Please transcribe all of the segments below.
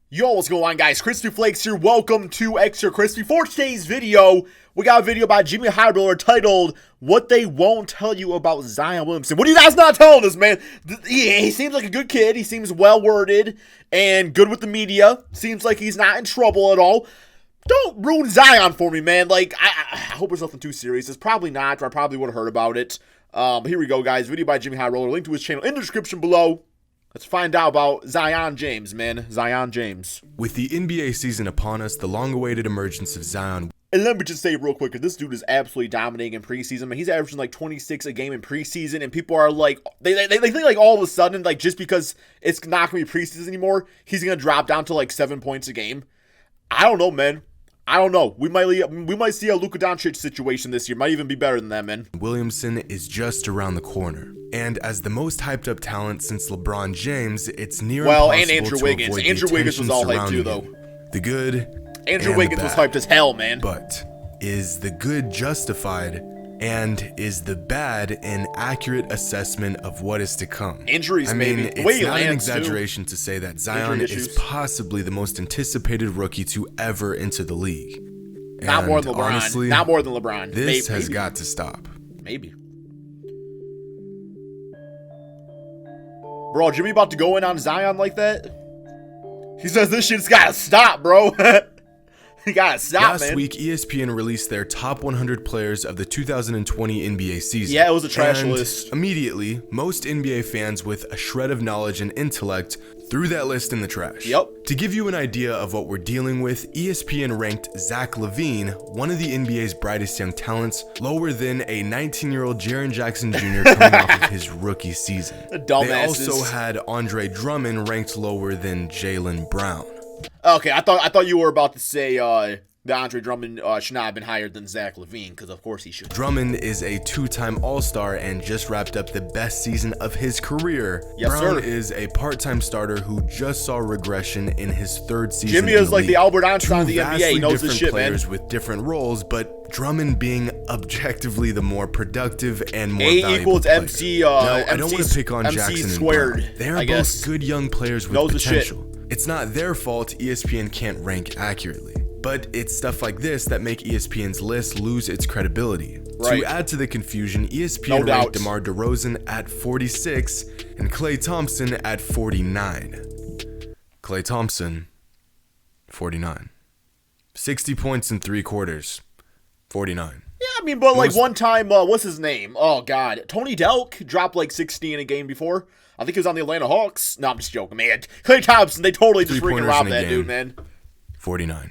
Yo, what's going on, guys? Crispy Flakes here. Welcome to Extra Crispy. For today's video, we got a video by Jimmy Highroller titled, What They Won't Tell You About Zion Williamson. What are you guys not telling us, man? He seems like a good kid. He seems well-worded and good with the media. Seems like he's not in trouble at all. Don't ruin Zion for me, man. Like, I hope it's nothing too serious. It's probably not, or I probably would have heard about it. Here we go, guys. Video by Jimmy Highroller. Link to his channel in the description below. Let's find out about Zion James, man. Zion James. With the NBA season upon us, the long-awaited emergence of Zion. And let me just say real quick, this dude is absolutely dominating in preseason. Man, he's averaging like 26 a game in preseason, and people are like, they think like all of a sudden, like just because it's not going to be preseason anymore, he's going to drop down to like 7 points a game. I don't know, man. I don't know. We might see a Luka Doncic situation this year. Might even be better than that, man. Williamson is just around the corner. And as the most hyped up talent since LeBron James, it's near impossible and Andrew to Wiggins. avoid Andrew the Wiggins was all hyped attention too, though. surrounding the good Andrew and Wiggins the was bad. hyped as hell, man. But is the good justified, and is the bad an accurate assessment of what is to come? Injuries, I mean, maybe. it's Wait, not an Lance, too. exaggeration to say that Zion Injury is issues. possibly the most anticipated rookie to ever enter the league. Not more than And LeBron. honestly, Not more than LeBron. This has Maybe. got to stop. Maybe. Bro, Jimmy about to go in on Zion like that? He says this shit's gotta stop, bro. You gotta stop, Last man. week, ESPN released their top 100 players of the 2020 NBA season. Yeah, it was a trash And list. Immediately, most NBA fans with a shred of knowledge and intellect threw that list in the trash. Yep. To give you an idea of what we're dealing with, ESPN ranked Zach LaVine, one of the NBA's brightest young talents, lower than a 19-year-old Jaren Jackson Jr. coming off of his rookie season. Dumbasses. They also had Andre Drummond ranked lower than Jaylen Brown. Okay, I thought you were about to say that Andre Drummond should not have been higher than Zach LaVine, because of course he should. Drummond is a two-time All-Star and just wrapped up the best season of his career. Yes, Brown sir. is a part-time starter who just saw regression in his third season. Jimmy in is like league. the Albert Einstein of Two the NBA. He vastly knows this different shit, man. players with different roles, but Drummond being objectively the more productive and more A valuable equals player. MC, No, I don't MC want to pick on MC Jackson squared, and Brown. They are I guess. both good young players with Knows the shit. potential. It's not their fault ESPN can't rank accurately. But it's stuff like this that make ESPN's list lose its credibility. Right. To add to the confusion, ESPN No ranked doubt. DeMar DeRozan at 46 and Klay Thompson at 49. Klay Thompson, 49. 60 points in 3 quarters, 49. Yeah, I mean, but like Most- one time, what's his name? Oh, God. Tony Delk dropped like 60 in a game before. I think he was on the Atlanta Hawks. No, I'm just joking, man. Klay Thompson, they totally just freaking Three-pointers robbed in a that game. dude, man. 49.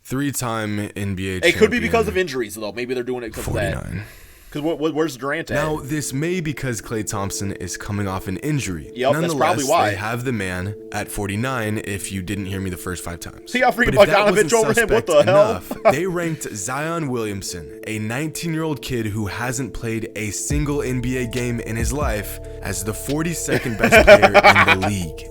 3-time NBA It could be champion, because of injuries, though. Maybe they're doing it because of that. 49. Because where's Durant at? Now, this may be because Klay Thompson is coming off an injury. Yep, that's Nonetheless, probably why. they have the man at 49 if you didn't hear me the first 5 times. He got freaking But if that Bogdanovich wasn't over him. What suspect the hell? enough, they ranked Zion Williamson, a 19-year-old kid who hasn't played a single NBA game in his life, as the 42nd best player in the league.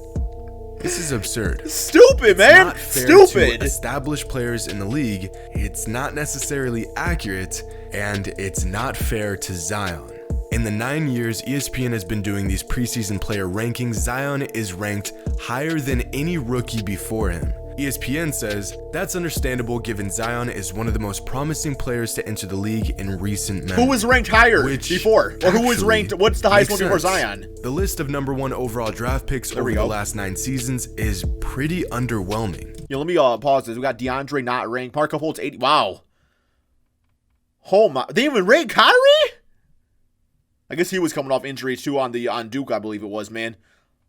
This is absurd. Stupid, man. Not fair Stupid. to established players in the league. It's not necessarily accurate, and it's not fair to Zion. In the 9 years ESPN has been doing these preseason player rankings, Zion is ranked higher than any rookie before him. ESPN says that's understandable given Zion is one of the most promising players to enter the league in recent memory. Who was ranked higher Which before? Or who was actually ranked, what's the highest one makes before sense. Zion? The list of number 1 overall draft picks over we the go. last 9 seasons is pretty underwhelming. Yo, let me pause this. We got DeAndre not ranked. Marco Holtz 80. Wow. Oh my. They even ranked Kyrie? I guess he was coming off injury too on Duke, I believe it was, man.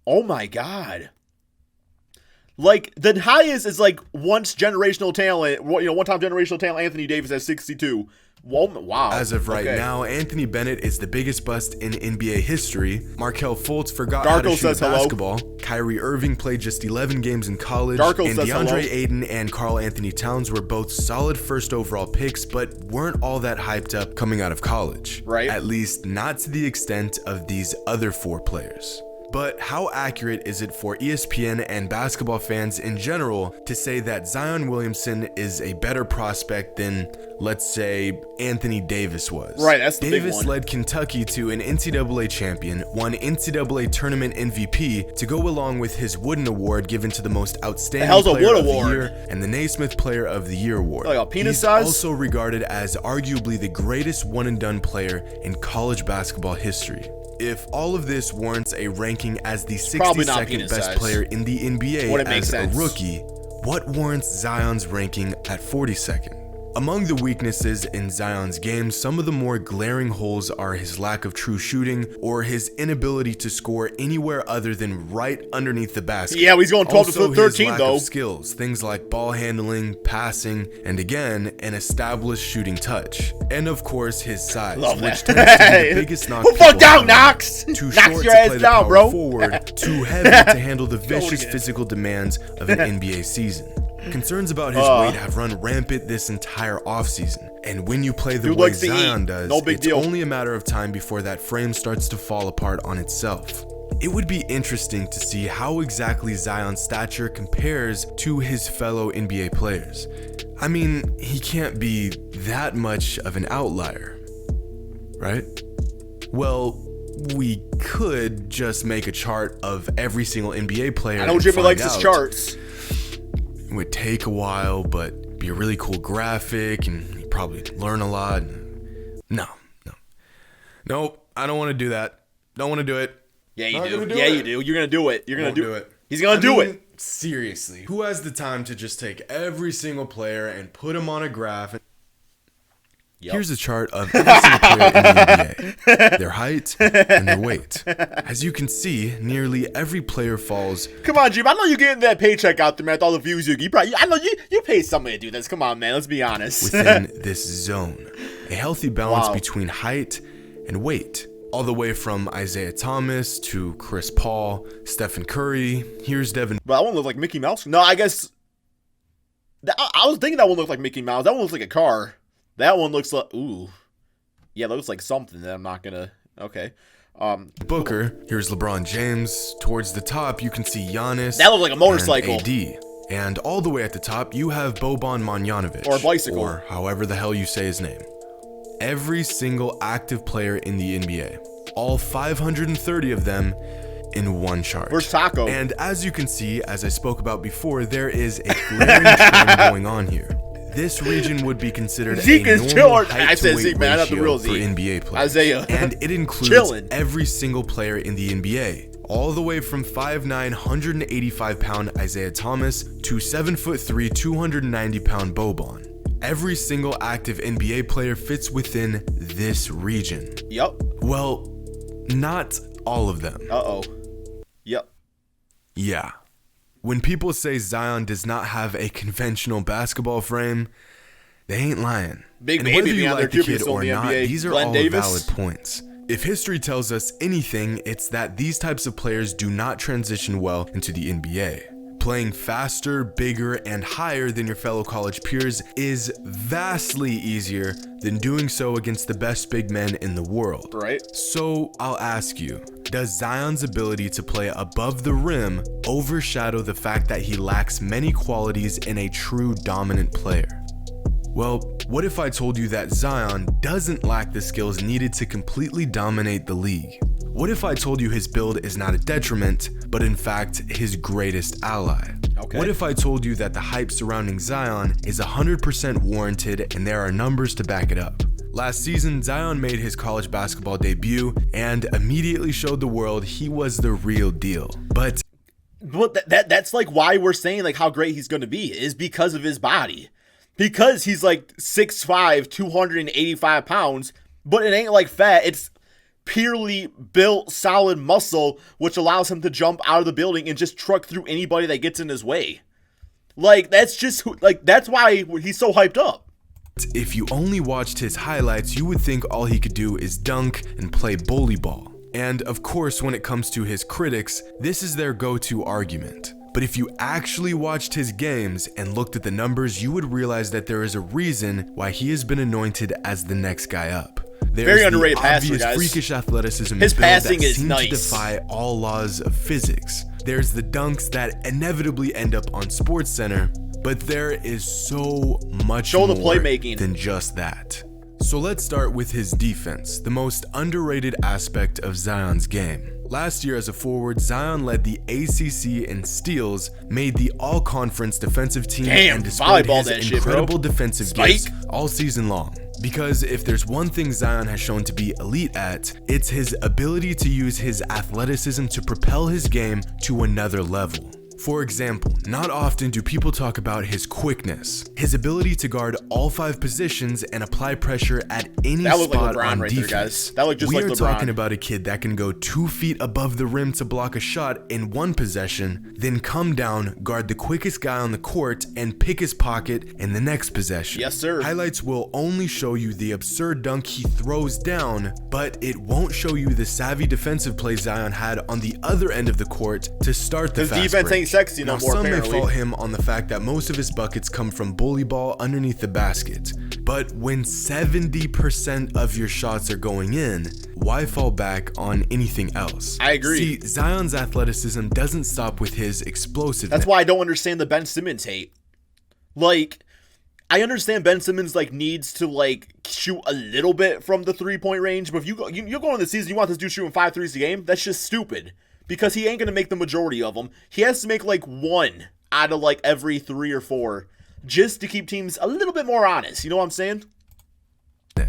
Oh my God. Like, the highest is like once generational talent, one-time generational talent, Anthony Davis at 62. Wow. As of right Okay. now, Anthony Bennett is the biggest bust in NBA history. Markelle Fultz forgot how to Darko shoot says hello. basketball. Kyrie Irving played just 11 games in college. Darko and says DeAndre hello. Ayton and Karl Anthony Towns were both solid first overall picks, but weren't all that hyped up coming out of college. Right. At least not to the extent of these other 4 players. But how accurate is it for ESPN and basketball fans in general to say that Zion Williamson is a better prospect than, let's say, Anthony Davis was? Right, that's the big Davis one. led Kentucky to an NCAA champion, won NCAA tournament MVP to go along with his Wooden Award given to the most outstanding hell's a player Wood of the Award? year and the Naismith Player of the Year award. Like a penis He's size? also regarded as arguably the greatest one-and-done player in college basketball history. If all of this warrants a ranking as the probably not 62nd penis best size. player in the NBA Wouldn't make as sense. a rookie, what warrants Zion's ranking at 42nd? Among the weaknesses in Zion's game, some of the more glaring holes are his lack of true shooting or his inability to score anywhere other than right underneath the basket. Yeah, he's going 12 Also, to 13 his lack though. of skills, things like ball handling, passing, and again, an established shooting touch. And of course, his size, Love which that. tends to be the biggest knock. Who fuck people down, have. Knox? Too Knox short your to ass play the down, power bro. forward, too heavy to handle the vicious again. physical demands of an NBA season. Concerns about his weight have run rampant this entire offseason, and when you play the Dude way likes to Zion eat. does, No big it's deal. only a matter of time before that frame starts to fall apart on itself. It would be interesting to see how exactly Zion's stature compares to his fellow NBA players. I mean, he can't be that much of an outlier, right? Well, we could just make a chart of every single NBA player. I know and Jimmy find likes his out. charts. It would take a while, but be a really cool graphic, and you'd probably learn a lot. Nope, I don't want to do that. Don't want to do it. Yeah, you Not do. gonna do Yeah, it. you do. You're gonna do it. You're gonna Won't do do it. He's gonna do it. Seriously, who has the time to just take every single player and put them on a graph? Yep. Here's a chart of every single player in the NBA, their height and their weight. As you can see, nearly every player falls Come on, Jim. I know you're getting that paycheck out there, man. With all the views you probably. I know you paid somebody to do this. Come on, man. Let's be honest. within this zone. A healthy balance Wow. between height and weight. All the way from Isaiah Thomas to Chris Paul, Stephen Curry. Here's Devin But that one looks like Mickey Mouse. No, I guess. I was thinking that one looked like Mickey Mouse. That one looks like a car. That one looks like. Ooh. Yeah, that looks like something that I'm not gonna. Okay. Booker. Here's LeBron James. Towards the top, you can see Giannis. That looks like a motorcycle. And AD. And all the way at the top, you have Boban Marjanovic. Or a bicycle. Or however the hell you say his name. Every single active player in the NBA. All 530 of them in one chart. Where's Taco? And as you can see, as I spoke about before, there is a glaring trend going on here. This region would be considered Zeke a is normal chilling. I height said to weight Zeke, man. I got the ratio real for Zeke. NBA players. Isaiah. And it includes Chillin'. every single player in the NBA. All the way from 5'9", 185-pound Isaiah Thomas to 7'3", 290-pound Boban. Every single active NBA player fits within this region. Yep. Well, not all of them. Uh-oh. Yep. Yeah. When people say Zion does not have a conventional basketball frame, they ain't lying. Big And baby whether you being out like there the kid QBing or in the not, NBA. these are Glenn all Davis. valid points. If history tells us anything, it's that these types of players do not transition well into the NBA. Playing faster, bigger, and higher than your fellow college peers is vastly easier than doing so against the best big men in the world. Right. So I'll ask you, does Zion's ability to play above the rim overshadow the fact that he lacks many qualities in a true dominant player? Well, what if I told you that Zion doesn't lack the skills needed to completely dominate the league? What if I told you his build is not a detriment, but in fact his greatest ally? Okay. What if I told you that the hype surrounding Zion is 100% warranted and there are numbers to back it up? Last season, Zion made his college basketball debut and immediately showed the world he was the real deal. But that's like why we're saying like how great he's going to be is because of his body. Because he's like 6'5", 285 pounds, but it ain't like fat. It's purely built solid muscle, which allows him to jump out of the building and just truck through anybody that gets in his way. Like, that's just, like, that's why he's so hyped up. if you only watched his highlights, you would think all he could do is dunk and play bully ball. And of course, when it comes to his critics, this is their go-to argument. But if you actually watched his games and looked at the numbers, you would realize that there is a reason why he has been anointed as the next guy up. Very underrated passer, obvious guys. freakish athleticism His build passing that is seem nice. to defy all laws of physics. There's the dunks that inevitably end up on SportsCenter, but there is so much Show the more playmaking. than just that. So let's start with his defense, the most underrated aspect of Zion's game. Last year as a forward, Zion led the ACC in steals, made the all-conference defensive team, Damn, and displayed volleyball his that shit, incredible bro. defensive Spike. gifts all season long. Because if there's one thing Zion has shown to be elite at, it's his ability to use his athleticism to propel his game to another level. For example, not often do people talk about his quickness, his ability to guard all 5 positions and apply pressure at any That looked like spot LeBron on right there, defense. guys. That looked just like We are LeBron. talking about a kid that can go 2 feet above the rim to block a shot in one possession, then come down, guard the quickest guy on the court, and pick his pocket in the next possession. Yes, sir. Highlights will only show you the absurd dunk he throws down, but it won't show you the savvy defensive play Zion had on the other end of the court to start the His fast defense break. ain't sexy no Now, more, some may apparently. fault him on the fact that most of his buckets come from bully ball underneath the basket. But when 70% of your shots are going in, why fall back on anything else? I agree. See, Zion's athleticism doesn't stop with his explosiveness. That's why I don't understand the Ben Simmons hate. Like, I understand Ben Simmons needs to shoot a little bit from the 3-point range, but if you're going in the season, you want this dude shooting 5 threes a game, that's just stupid. Because he ain't gonna make the majority of them. He has to make one out of every 3 or 4, just to keep teams a little bit more honest. You know what I'm saying?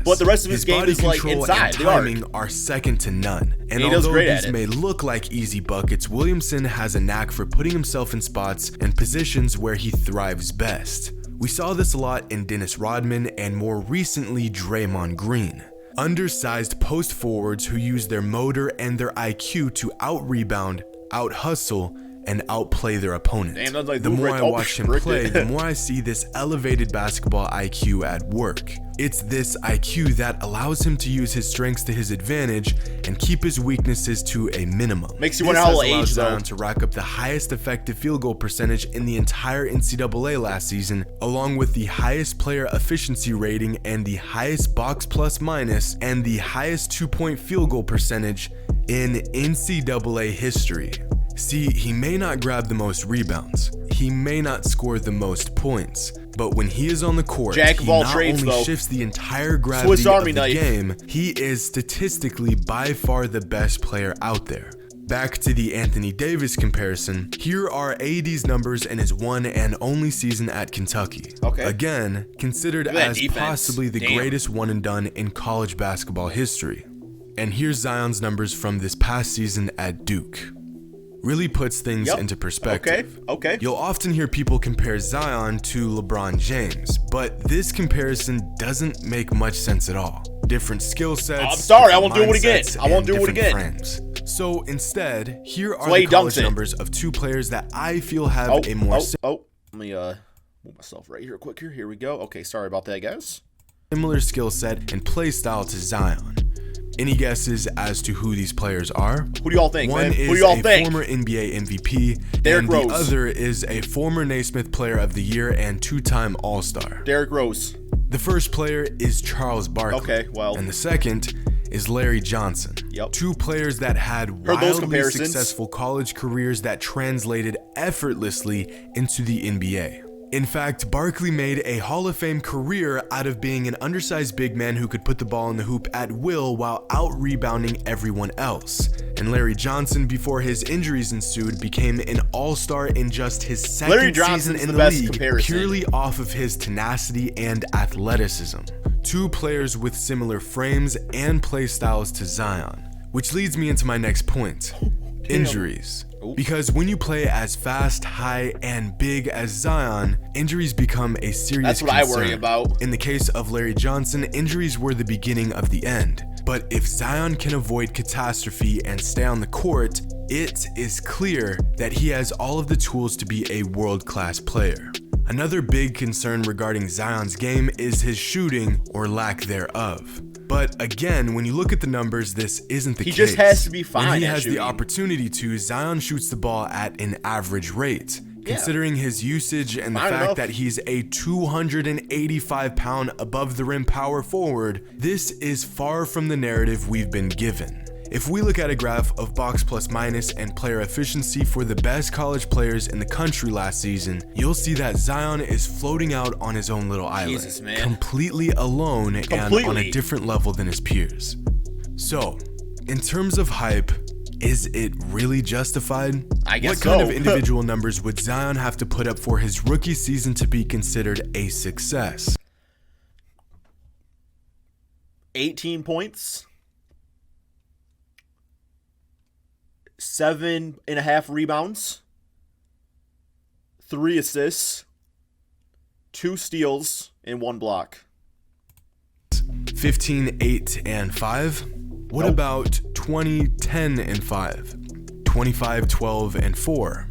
But the rest of his game body is control inside and the arc. timing are second to none. And he does although great at these it. may look like easy buckets, Williamson has a knack for putting himself in spots and positions where he thrives best. We saw this a lot in Dennis Rodman and more recently Draymond Green. Undersized post forwards who use their motor and their IQ to out-rebound, out-hustle, and outplay their opponent. Damn, that's like the more right- I watch him play, restricted. the more I see this elevated basketball IQ at work. It's this IQ that allows him to use his strengths to his advantage and keep his weaknesses to a minimum. Makes you wonder how he'll This has allowed age, though. Zion to rack up the highest effective field goal percentage in the entire NCAA last season, along with the highest player efficiency rating and the highest box plus minus and the highest 2-point field goal percentage in NCAA history. See, he may not grab the most rebounds, he may not score the most points, but when he is on the court, Jack of he all not trades, only though. shifts the entire gravity Swiss of Army the knife. game, he is statistically by far the best player out there. Back to the Anthony Davis comparison, here are AD's numbers in his one and only season at Kentucky. Okay. Again, considered Look at that as defense. possibly the Damn. greatest one and done in college basketball history. And here's Zion's numbers from this past season at Duke. Really puts things Yep. into perspective. Okay. You'll often hear people compare Zion to LeBron James, but this comparison doesn't make much sense at all. Different skill sets. I'm sorry, I won't different do it again. mindsets, I won't and do it different again. frames. So instead, here are why the he dunks college it. numbers of 2 players that I feel have a more Let me move myself right here quick here. Here we go. Okay, sorry about that, guys. similar skill set and play style to Zion. Any guesses as to who these players are? Who do y'all think, One man? Who do is y'all a think? former NBA MVP, Derrick and Rose. the other is a former Naismith Player of the Year and 2-time All-Star. Derrick Rose. The first player is Charles Barkley. Okay, well. And the second is Larry Johnson. Yep. 2 players that had those wildly comparisons. successful college careers that translated effortlessly into the NBA. In fact, Barkley made a Hall of Fame career out of being an undersized big man who could put the ball in the hoop at will while out-rebounding everyone else. And Larry Johnson, before his injuries ensued, became an all-star in just his Larry second Johnson's season in the the best league, comparison. purely off of his tenacity and athleticism. 2 players with similar frames and play styles to Zion. Which leads me into my next point. Injuries. Because when you play as fast, high, and big as Zion, injuries become a serious That's what I concern. worry about. In the case of Larry Johnson, injuries were the beginning of the end. But if Zion can avoid catastrophe and stay on the court, it is clear that he has all of the tools to be a world-class player. Another big concern regarding Zion's game is his shooting or lack thereof. But again, when you look at the numbers, this isn't the case. He just has to be fine When he at has shooting. the opportunity to, Zion shoots the ball at an average rate. Considering his usage and the Fine fact enough. that he's a 285-pound above the rim power forward, this is far from the narrative we've been given. If we look at a graph of box plus minus and player efficiency for the best college players in the country last season, you'll see that Zion is floating out on his own little island, Jesus, man. completely alone and on a different level than his peers. So, in terms of hype, is it really justified? I guess What kind so. of individual numbers would Zion have to put up for his rookie season to be considered a success? 18 points. 7.5 rebounds. 3 assists. 2 steals, and 1 block. 15, 8, and 5? What Nope. about 20, 10, and 5? 25, 12, and 4?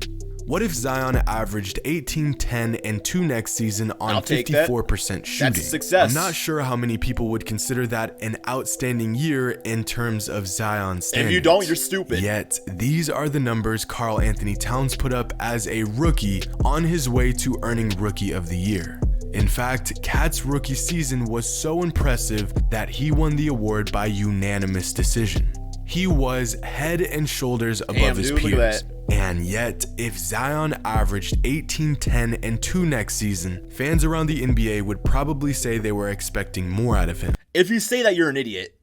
What if Zion averaged 18, 10, and 2 next season on I'll take that. 54% shooting? That's a success. I'm not sure how many people would consider that an outstanding year in terms of Zion standards. If you don't, you're stupid. Yet, these are the numbers Karl Anthony Towns put up as a rookie on his way to earning Rookie of the Year. In fact, Cat's rookie season was so impressive that he won the award by unanimous decision. He was head and shoulders above his dude, look at peers. that. And yet, if Zion averaged 18, 10, and 2 next season, fans around the NBA would probably say they were expecting more out of him. If you say that, you're an idiot.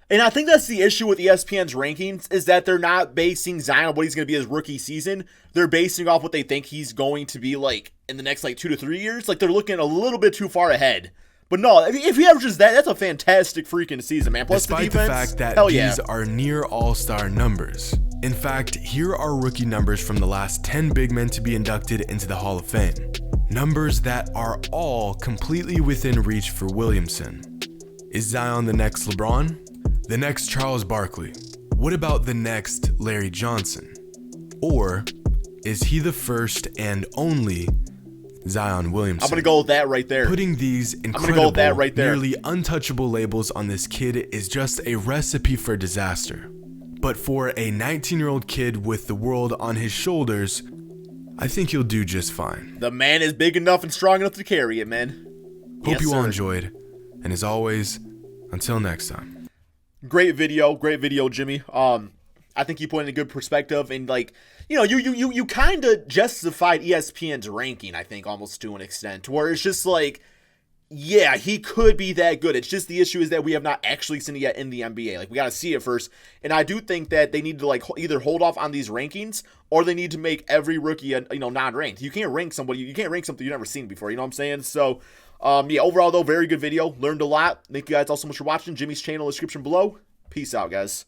And I think that's the issue with ESPN's rankings, is that they're not basing Zion on what he's going to be his rookie season. They're basing off what they think he's going to be like in the next 2 to 3 years. Like, they're looking a little bit too far ahead. But no, I mean, if he averages that, that's a fantastic freaking season, man. Plus Despite the defense, the fact that hell these yeah. are near all-star numbers. In fact, here are rookie numbers from the last 10 big men to be inducted into the Hall of Fame. Numbers that are all completely within reach for Williamson. Is Zion the next LeBron? The next Charles Barkley? What about the next Larry Johnson? Or is he the first and only Zion Williamson? I'm going to go with that right there. Putting these gonna incredible, go with that right there. nearly untouchable labels on this kid is just a recipe for disaster. But for a 19-year-old kid with the world on his shoulders, I think he'll do just fine. The man is big enough and strong enough to carry it, man. Hope Yes, you all sir. enjoyed, and as always, until next time. Great video, Jimmy. I think you put in a good perspective, and you kind of justified ESPN's ranking, I think, almost to an extent, where it's just like, yeah, he could be that good. It's just the issue is that we have not actually seen it yet in the NBA. Like, we got to see it first, and I do think that they need to either hold off on these rankings, or they need to make every rookie non-ranked. You can't rank somebody, you can't rank something you've never seen before. You know what I'm saying? So. Yeah, overall, though, very good video. Learned a lot. Thank you guys all so much for watching. Jimmy's channel, description below. Peace out, guys.